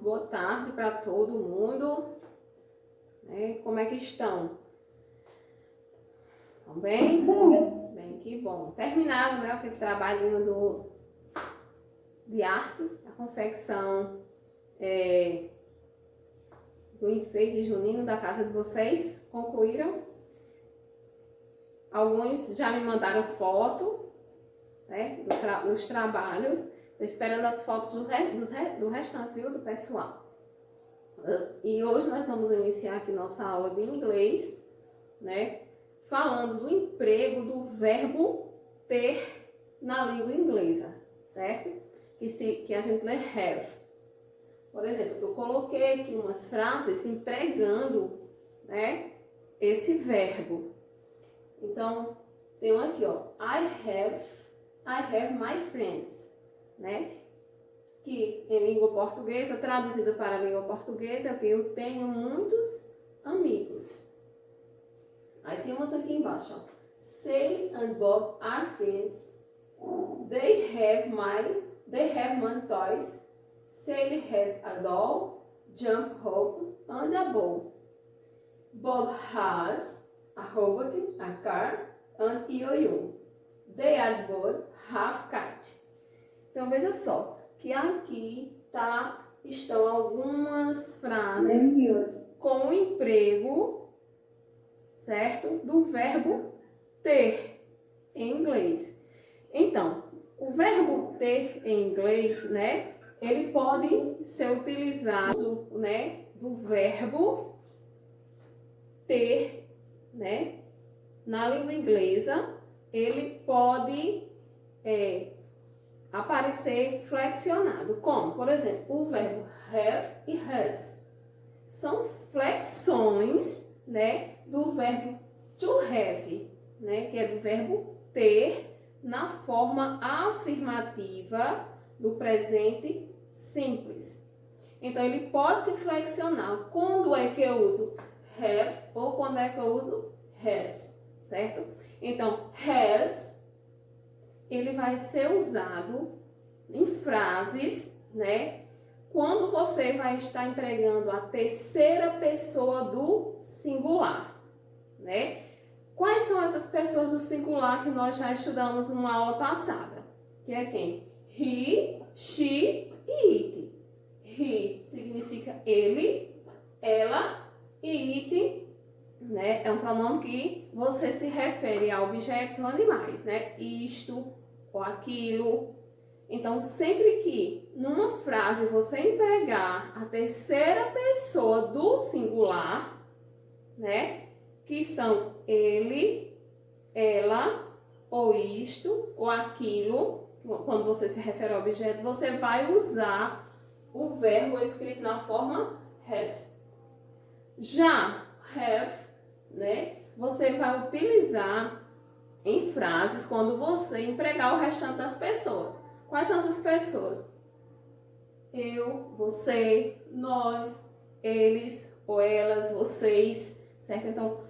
boa tarde para todo mundo. Como é que estão? Estão bem? Bem, que bom. Terminado, né, aquele trabalhinho de arte, a confecção do enfeite junino da casa de vocês. Concluíram? Alguns já me mandaram foto, certo? Dos trabalhos. Estou esperando as fotos do restante, viu, do pessoal. E hoje nós vamos iniciar aqui nossa aula de inglês, né? Falando do emprego do verbo ter na língua inglesa, certo? Que a gente lê have. Por exemplo, eu coloquei aqui umas frases empregando, né, esse verbo. Então, tem um aqui, ó. I have my friends, né? Que em língua portuguesa, traduzida para a língua portuguesa, eu tenho muitos amigos. Aí temos aqui embaixo, ó. Sally and Bob are friends. They have my toys. Sally has a doll, jump rope, and a ball. Bob has a robot, a car, and yo-yo. They are both half kite. Então veja só que aqui estão algumas frases com o emprego, certo, do verbo ter em inglês. Então, o verbo ter em inglês, né, ele pode ser utilizado, né, do verbo ter, né, na língua inglesa, ele pode aparecer flexionado, como, por exemplo, o verbo have e has. São flexões, né, do verbo to have, né, que é do verbo ter na forma afirmativa do presente simples. Então, ele pode se flexionar. Quando é que eu uso have ou quando é que eu uso has, certo? Então, has, ele vai ser usado em frases, né? Quando você vai estar empregando a terceira pessoa do singular, né? Quais são essas pessoas do singular que nós já estudamos numa aula passada? Que é quem? He, she e it. He significa ele, ela, e it, né, é um pronome que você se refere a objetos ou animais, né? Isto ou aquilo. Então, sempre que numa frase você empregar a terceira pessoa do singular, né, que são ele, ela, ou isto ou aquilo, quando você se refere ao objeto, você vai usar o verbo escrito na forma has. Já have, né, você vai utilizar em frases quando você empregar o restante das pessoas. Quais são essas pessoas? Eu, você, nós, eles ou elas, vocês, certo? Então,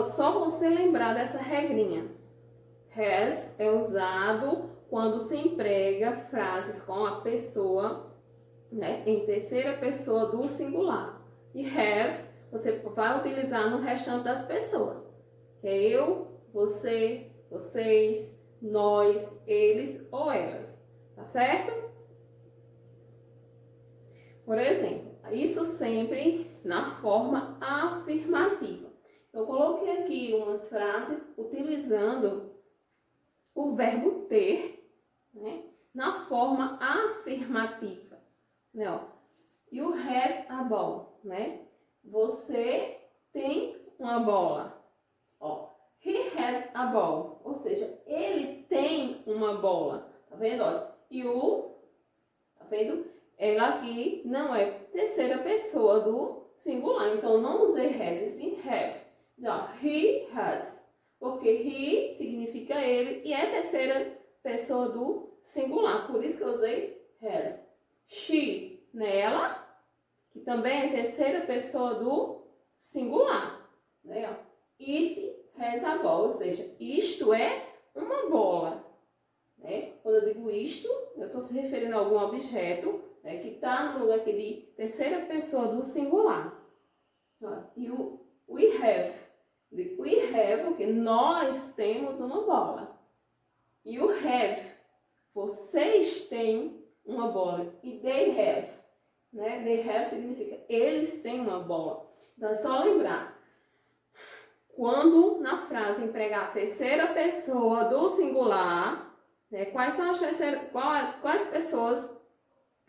só você lembrar dessa regrinha. Has é usado quando se emprega frases com a pessoa, né, em terceira pessoa do singular. E have você vai utilizar no restante das pessoas. Que é eu, você, vocês, nós, eles ou elas. Tá certo? Por exemplo, isso sempre na forma afirmativa. Eu coloquei aqui umas frases utilizando o verbo ter, né, na forma afirmativa. Né, ó. You have a ball, né? Você tem uma bola. Ó, he has a ball, ou seja, ele tem uma bola. Tá vendo? Ó, you, tá vendo? Ela aqui não é terceira pessoa do singular, então não usei has e sim have. Já, he has, porque he significa ele e é terceira pessoa do singular, por isso que eu usei has. She, nela, que também é terceira pessoa do singular, né? It has a ball, ou seja, isto é uma bola, né? Quando eu digo isto, eu estou se referindo a algum objeto, que está no lugar aqui de terceira pessoa do singular. E o we have. We have, porque nós temos uma bola. E o have, vocês têm uma bola. E they have, né? They have significa eles têm uma bola. Então é só lembrar. Quando na frase empregar a terceira pessoa do singular, né, quais são quais pessoas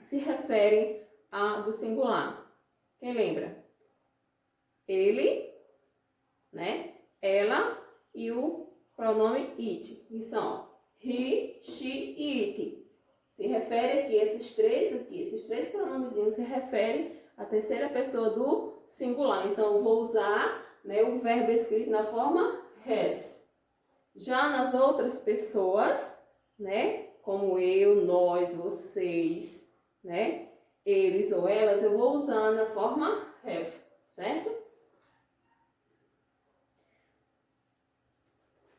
se referem a do singular? Quem lembra? Ele, né? Ela e o pronome it. Que são he, she e it. Se refere aqui, esses três pronomezinhos se referem à terceira pessoa do singular. Então, eu vou usar, né, o verbo escrito na forma has. Já nas outras pessoas, né, como eu, nós, vocês, né, eles ou elas, eu vou usar na forma have, certo?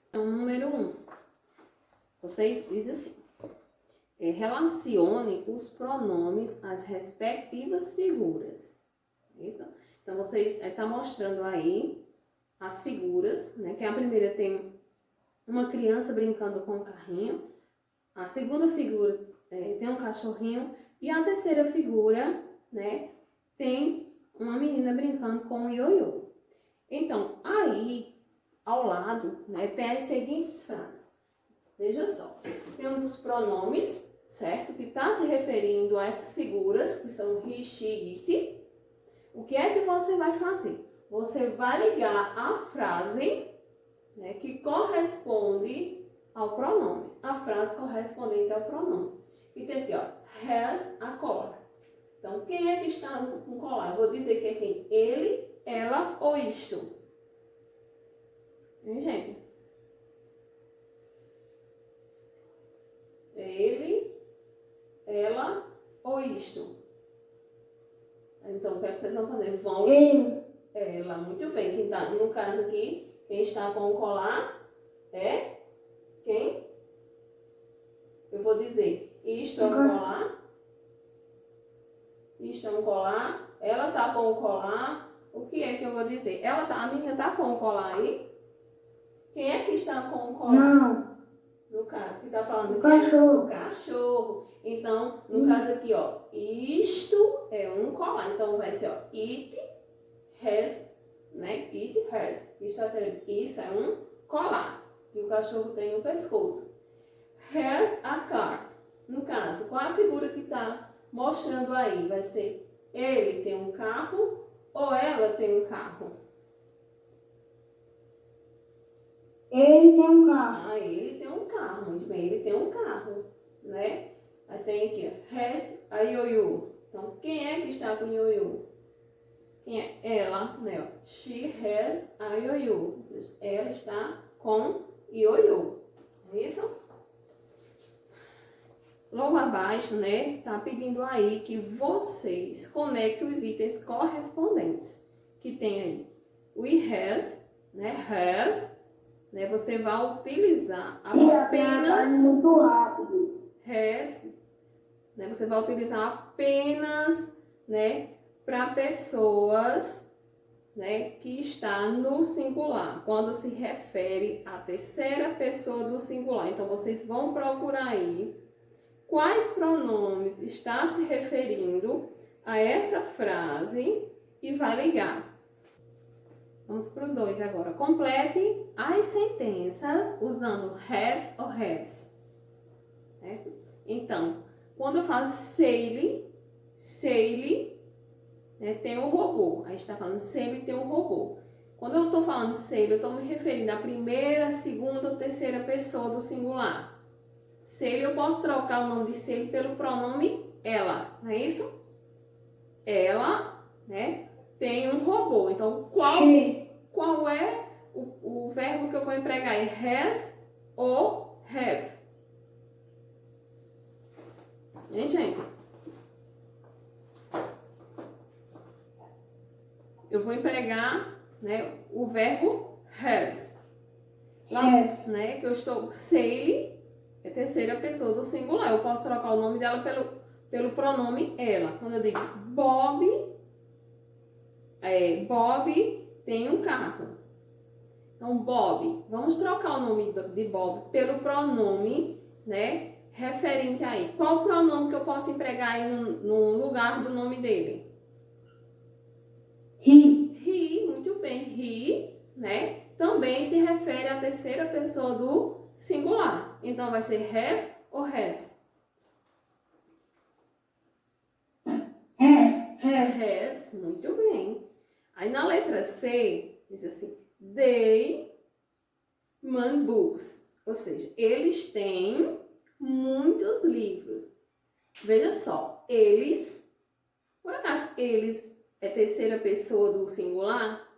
Então, número 1. Vocês dizem assim. Relacione os pronomes às respectivas figuras. Isso? Então, vocês estão mostrando aí as figuras, né? Que a primeira tem uma criança brincando com um carrinho. A segunda figura tem um cachorrinho. E a terceira figura, né? Tem uma menina brincando com um ioiô. Então, aí, ao lado, né? Tem as seguintes frases. Veja só. Temos os pronomes, certo? Que está se referindo a essas figuras, que são he, she, it. O que é que você vai fazer? Você vai ligar a frase, né, que corresponde ao pronome. A frase correspondente ao pronome. E tem aqui, ó, has a cola. Então, quem é que está com colar? Eu vou dizer que é quem? Ele, ela ou isto? Hein, gente? Ele, ela ou isto? Então, o que é que vocês vão fazer? Vão... Ela, muito bem. Quem tá, no caso aqui, quem está com o colar é quem? Eu vou dizer, isto é um colar. Isto é um colar. Ela está com o colar. O que é que eu vou dizer? A menina está com o colar aí? Quem é que está com o colar? Não. No caso, que está falando o cachorro. O cachorro. Então, no caso aqui, ó, isto é um colar. Então, vai ser, ó, it has, né? It has. Isso é um colar. E o cachorro tem no pescoço. Has a car. No caso, qual a figura que está mostrando aí? Vai ser ele tem um carro ou ela tem um carro? Ele tem um carro. Ele tem um carro, muito bem, ele tem um carro, né? Aí tem aqui, ó, has a ioiô. Então, quem é que está com ioiô? Quem é? Ela, né? Ó. She has a ioiô. Ou seja, ela está com ioiô. É isso? Logo abaixo, né? Tá pedindo aí que vocês conectem os itens correspondentes. Que tem aí we has, né? Has, né? Você vai utilizar apenas muito rápido. has, né? Você vai utilizar apenas, né, para pessoas, né, que está no singular, quando se refere à terceira pessoa do singular. Então vocês vão procurar aí quais pronomes está se referindo a essa frase e vai ligar. Vamos para o 2 agora. Complete as sentenças usando have ou has. Certo? Então, quando eu falo sail, né, tem um robô. A gente está falando sail tem um robô. Quando eu estou falando sail, eu estou me referindo à primeira, segunda ou terceira pessoa do singular. Sail, eu posso trocar o nome de sail pelo pronome ela, não é isso? Ela, né, tem um robô. Então, qual é o verbo que eu vou empregar? Has ou have? Hein, gente? Eu vou empregar, né, o verbo has. Has. Né, que eu estou... Sail é terceira pessoa do singular. Eu posso trocar o nome dela pelo pelo pronome ela. Quando eu digo Bob tem um carro. Então, Bob, vamos trocar o nome de Bob pelo pronome, né, referente aí. Qual o pronome que eu posso empregar aí no lugar do nome dele? He. He, muito bem. He, né, também se refere à terceira pessoa do singular. Então, vai ser have ou has? Has. Muito bem. Aí na letra C, diz assim, they man books. Ou seja, eles têm muitos livros. Veja só, eles, por acaso, eles é terceira pessoa do singular?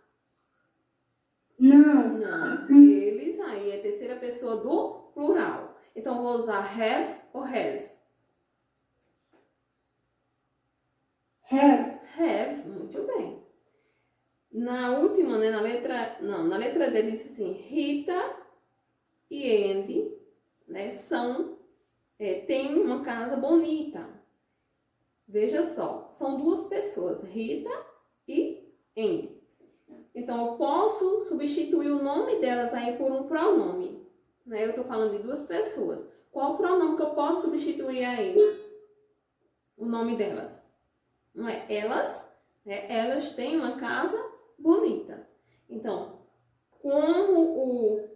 Não. Não, eles aí é terceira pessoa do plural. Então, vou usar have ou has? Have. Have, muito bem. Na última, né, na letra D diz assim, Rita e Andy, né, têm uma casa bonita. Veja só, são duas pessoas, Rita e Andy. Então, eu posso substituir o nome delas aí por um pronome. Né? Eu estou falando de duas pessoas. Qual o pronome que eu posso substituir aí? O nome delas. Não é elas, né? Elas têm uma casa bonita. Então, como o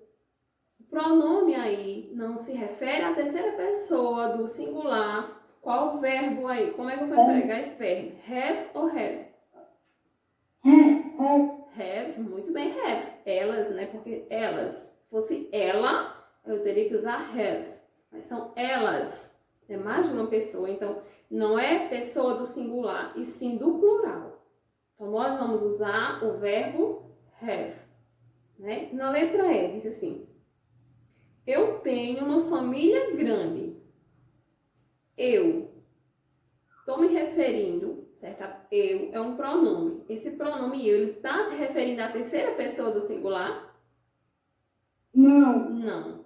pronome aí não se refere à terceira pessoa do singular, qual o verbo aí? Como é que eu vou empregar esse verbo? Have ou has? Have, muito bem, have. Elas, né? Porque elas, se fosse ela, eu teria que usar has. Mas são elas. É mais de uma pessoa, então não é pessoa do singular, e sim do plural. Então, nós vamos usar o verbo have. Né? Na letra E, diz assim, eu tenho uma família grande. Eu estou me referindo, certo? Eu é um pronome. Esse pronome eu, ele está se referindo à terceira pessoa do singular? Não. Não.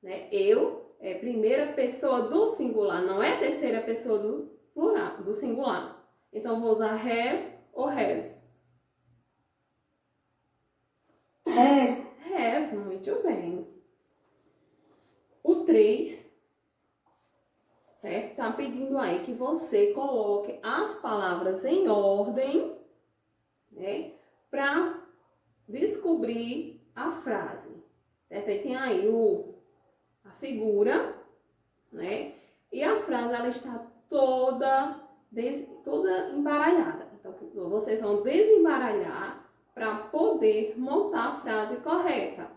Né? Eu é primeira pessoa do singular, não é terceira pessoa do plural, do singular. Então, vou usar have ou has. Have. Have, muito bem. O 3, certo? Tá pedindo aí que você coloque as palavras em ordem, né? Para descobrir a frase, certo? Aí tem aí a figura, né? E a frase, ela está toda embaralhada. Então, vocês vão desembaralhar para poder montar a frase correta,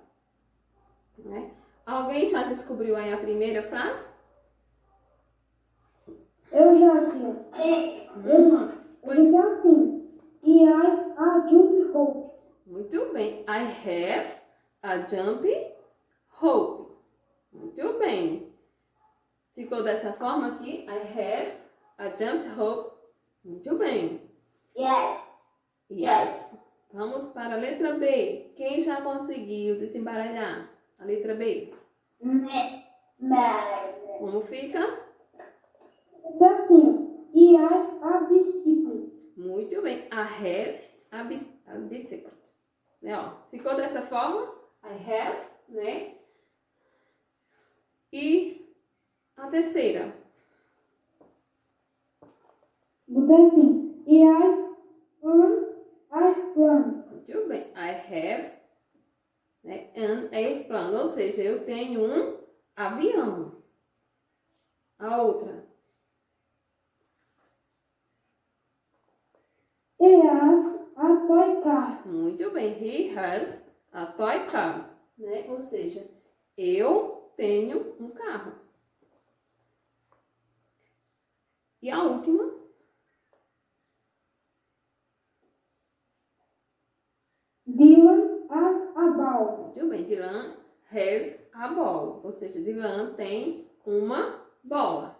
né? Alguém já descobriu aí a primeira frase? Eu já sei. Pois Eu assim. E I jump rope. muito bem. I have a jump rope. Muito bem. Ficou dessa forma aqui? I have a jump rope. Muito bem. Yes. Vamos para a letra B. Quem já conseguiu desembaralhar a letra B? Como fica? Então assim. E I a bicycle. Muito bem. I have a bicycle. Né, ó, ficou dessa forma? I have, né? E a terceira? Botei assim. E I run. Muito bem. I have, né, an airplane. Ou seja, eu tenho um avião. A outra? He has a toy car. Muito bem. He has a toy car. Né? Ou seja, eu tenho um carro. E a última? Dylan has a ball. Muito bem. Dylan has a ball. Ou seja, Dylan tem uma bola.